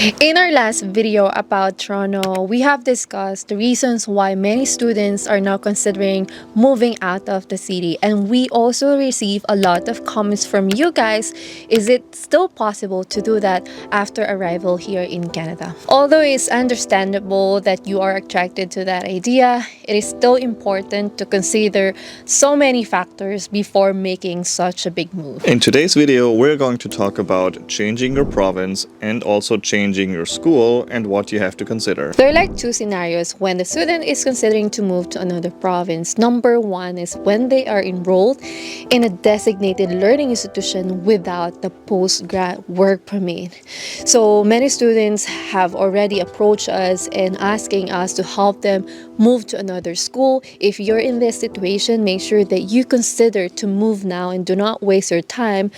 In our last video about Toronto, we have discussed the reasons why many students are now considering moving out of the city, and we also receive a lot of comments from you guys. Is it still possible to do that after arrival here in Canada? Although it's understandable that you are attracted to that idea, it is still important to consider so many factors before making such a big move. In today's video, we're going to talk about changing your province and also changing your school and what you have to consider. There are like two scenarios when the student is considering to move to another province. Number one is when they are enrolled in a designated learning institution without the post-grad work permit. So many students have already approached us and asking us to help them move to another school. If you're in this situation, make sure that you consider to move now and do not waste your time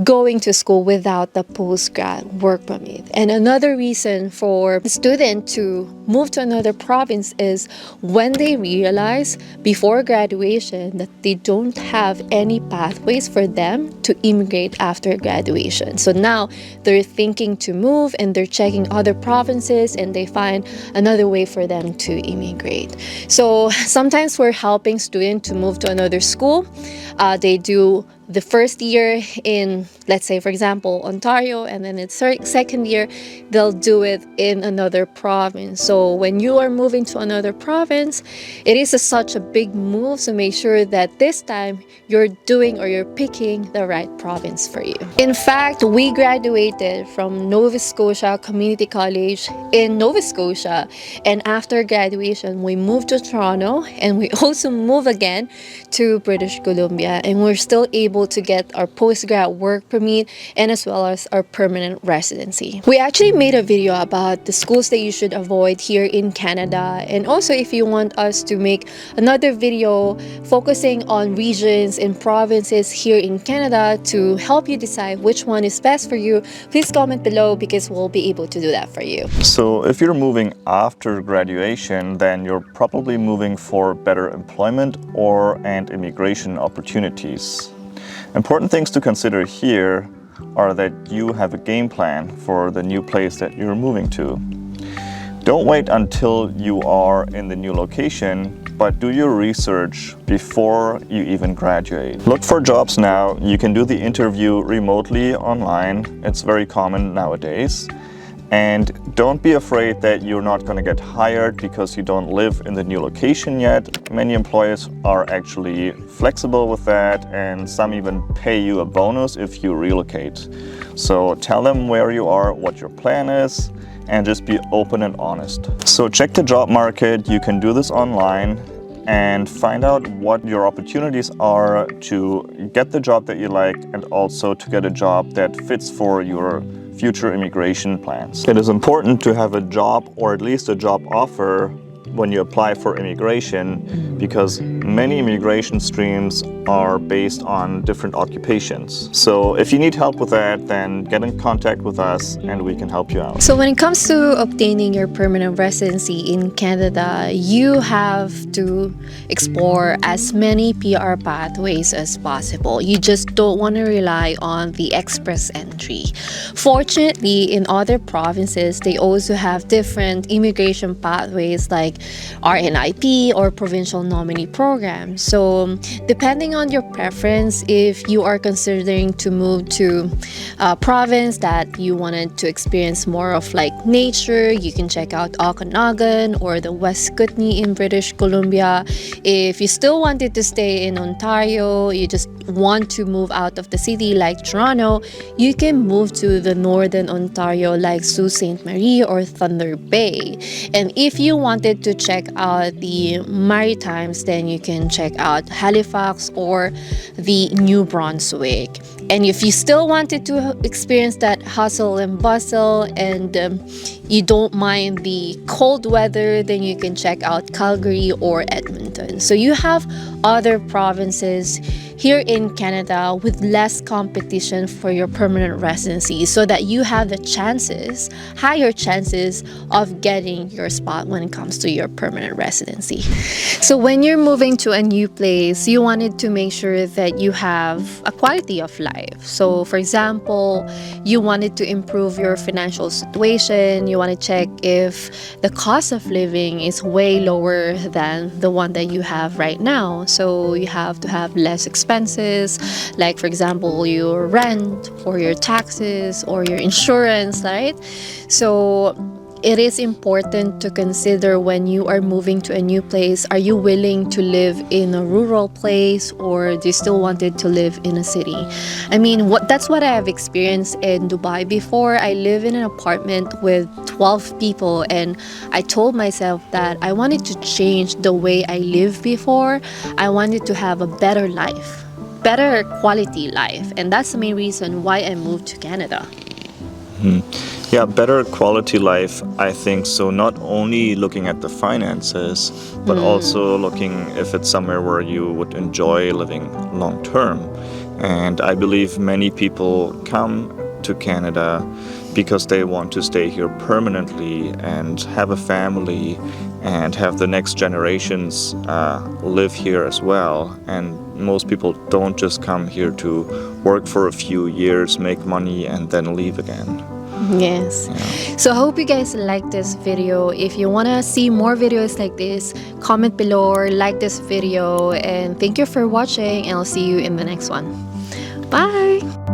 going to school without the post-grad work permit. And another reason for a student to move to another province is when they realize before graduation that they don't have any pathways for them to immigrate after graduation. So now they're thinking to move and they're checking other provinces and they find another way for them to immigrate. So sometimes we're helping students to move to another school. They do the first year in, let's say, for example, Ontario, and then in second year, they'll do it in another province. So when you are moving to another province, it is such a big move, so make sure that this time you're doing or you're picking the right province for you. In fact, we graduated from Nova Scotia Community College in Nova Scotia, and after graduation, we moved to Toronto, and we also moved again to British Columbia, and we're still able to get our postgrad work permit and as well as our permanent residency. We actually made a video about the schools that you should avoid here in Canada, and also if you want us to make another video focusing on regions and provinces here in Canada to help you decide which one is best for you, please comment below because we'll be able to do that for you. So if you're moving after graduation, then you're probably moving for better employment and immigration opportunities. Important things to consider here are that you have a game plan for the new place that you're moving to. Don't wait until you are in the new location, but do your research before you even graduate. Look for jobs now. You can do the interview remotely online. It's very common nowadays. And don't be afraid that you're not going to get hired because you don't live in the new location yet. Many employers are actually flexible with that, and some even pay you a bonus if you relocate. So tell them where you are, what your plan is, and just be open and honest. So check the job market. You can do this online and find out what your opportunities are to get the job that you like and also to get a job that fits for your future immigration plans. It is important to have a job or at least a job offer when you apply for immigration, because many immigration streams are based on different occupations. So if you need help with that, then get in contact with us and we can help you out. So when it comes to obtaining your permanent residency in Canada, you have to explore as many PR pathways as possible. You just don't want to rely on the express entry. Fortunately, in other provinces, they also have different immigration pathways like RNIP or provincial nominee program. So depending on your preference, if you are considering to move to a province that you wanted to experience more of like nature, you can check out Okanagan or the West Kootenay in British Columbia. If you still wanted to stay in Ontario, you just want to move out of the city like Toronto, you can move to the northern Ontario like Sault Ste. Marie or Thunder Bay. And if you wanted to check out the Maritimes, then you can check out Halifax or the New Brunswick. And if you still wanted to experience that hustle and bustle and you don't mind the cold weather, then you can check out Calgary or Edmonton. So you have other provinces here in Canada with less competition for your permanent residency, so that you have the higher chances of getting your spot when it comes to your permanent residency. So when you're moving to a new place, you wanted to make sure that you have a quality of life. So for example, you wanted to improve your financial situation, you want to check if the cost of living is way lower than the one that you have right now. So you have to have less expenses, like for example your rent or your taxes or your insurance, right? So it is important to consider when you are moving to a new place, are you willing to live in a rural place, or do you still wanted to live in a city? I mean, that's what I have experienced in Dubai before. I live in an apartment with 12 people, and I told myself that I wanted to change the way I lived before. I wanted to have a better life, better quality life, and that's the main reason why I moved to Canada. Yeah, better quality life, I think so. Not only looking at the finances, but also looking if it's somewhere where you would enjoy living long term. And I believe many people come to Canada because they want to stay here permanently and have a family and have the next generations live here as well. And most people don't just come here to work for a few years, make money, and then leave again. Yes. So I hope you guys like this video. If you want to see more videos like this, comment below or like this video. And thank you for watching, and I'll see you in the next one. Bye!